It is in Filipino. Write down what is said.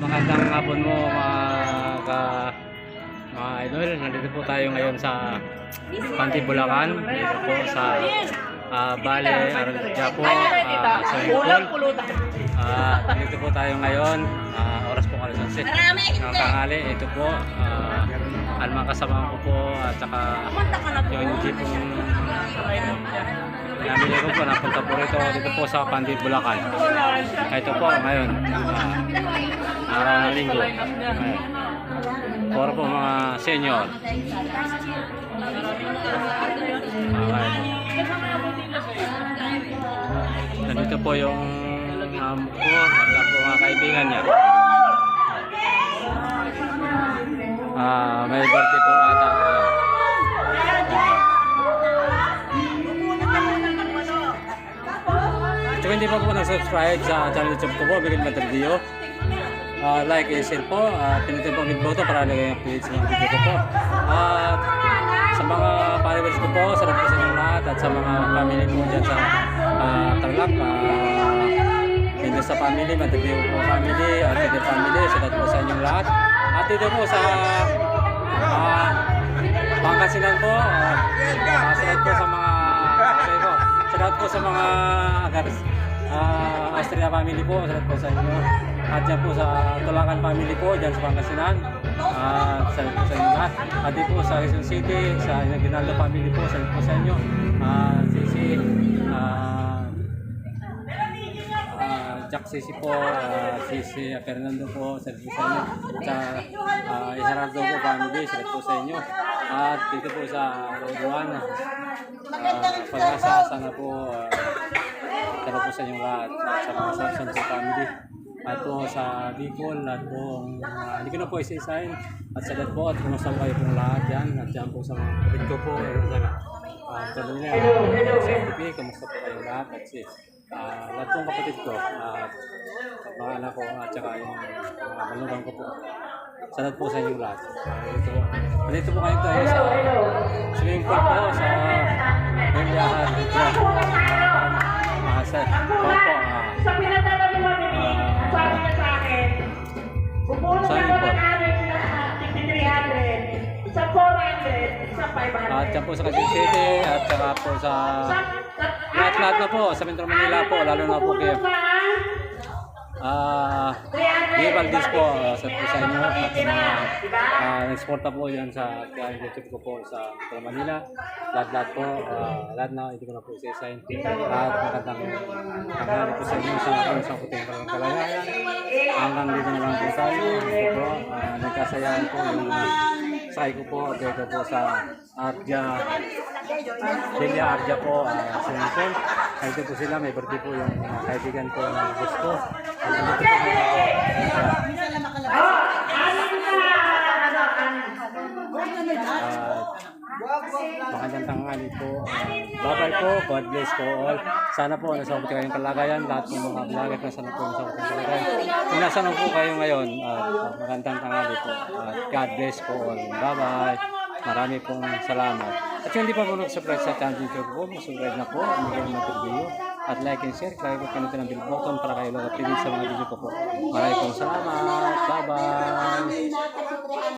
Magandang hapon mo mga idol. Nandito po tayo ngayon sa Panti Bulacan. Dito po sa Bale, Aralja po, swimming pool. Dito po tayo ngayon. Oras po alas 11 ng tanghali. Ito po ang mga kasama ko po at saka yung jeep po namili ko po, napunta po rito dito po sa Panti Bulacan. Ito po ngayon araw ng linggo. Puro po mga senior. Nandito po yung amo ko at po mga kaibigan niya. May birthday po ata. Kung hindi pa po nag-subscribe sa channel YouTube ko po, Bigil Matagdio, like and share po, pinutin po ang button para lagay ang updates sa mga video ko po. At sa mga followers ko po, sarap po sa inyong lahat, at sa mga family po dyan sa Tarlac, dito sa family, Matagdio po family, at dito family, sarap po sa inyong lahat. At dito po sa Pangasinan po, sarap po sa mga sarap po sa mga Austria family po, salamat po sa inyo. At dyan po sa Tulacan family po, dyan sa Pangasinan. Salamat po sa inyo lahat. At dito po sa Quezon City, sa Aguinaldo family po, salamat po sa inyo. Jack Sisi po, Sisi Fernando po, salamat po sa inyo. Sa Isarado po family, salamat po sa inyo. At dito po sa Roduan, Pag-asa, sana po salamat po sa inyong lahat. At sa mga Samson po family. At po sa Bicol, at po hindi ko na po isa-isahin. At sa lahat po, at kumusta kayo pong lahat yan. At dyan po sa mga kapatid ko po. Sa nila, sa FTP, kumusta po kayo lahat. At lahat pong kapatid ko. At mga anak ko, at saka yung mga manugang ko po. Salamat po sa inyong lahat. Dito po kayo tayo sa swimming pool po sa Benyahan. Sa pinadala ni Mami, sabi niya sa akin, pupuno ka naman namin na 300, sa 400, sa 500. At dyan po sa Quezon City, at saka po sa lahat-lahat na po, sa Metro Manila po, lalo na po kayo. Valdez po, sa inyo at sa mga exporta po yan sa YouTube ko po sa Metro Manila. Lahat po, lahat na hindi ko na po isa-sign. At magandang tanghali po sa inyo sa puting kalagayan. Hanggang dito na lang po tayo. Ito po, nagkasayahan po yung sakay ko po dito po sa Villa Arja po, swimming pool. Dito po sila, may birthday po yung kaibigan ko ng gusto. Magandang tanghali po. Bye-bye po. God bless po all. Sana po nasa mabuti kayong kalagayan. Lahat ng mga vlogger na sana po nasa mabuti kalagayan. Kung nasa po kayo ngayon, magandang tanghali po. God bless po all. Bye-bye. Marami pong salamat. At kung hindi pa po nag-subscribe sa channel ko, mag-subscribe na po. Bigil Matagdio. At like and share. Kaya po pinutin ang bell button para kayo lang updated sa mga video ko po. Marami pong salamat. Bye-bye.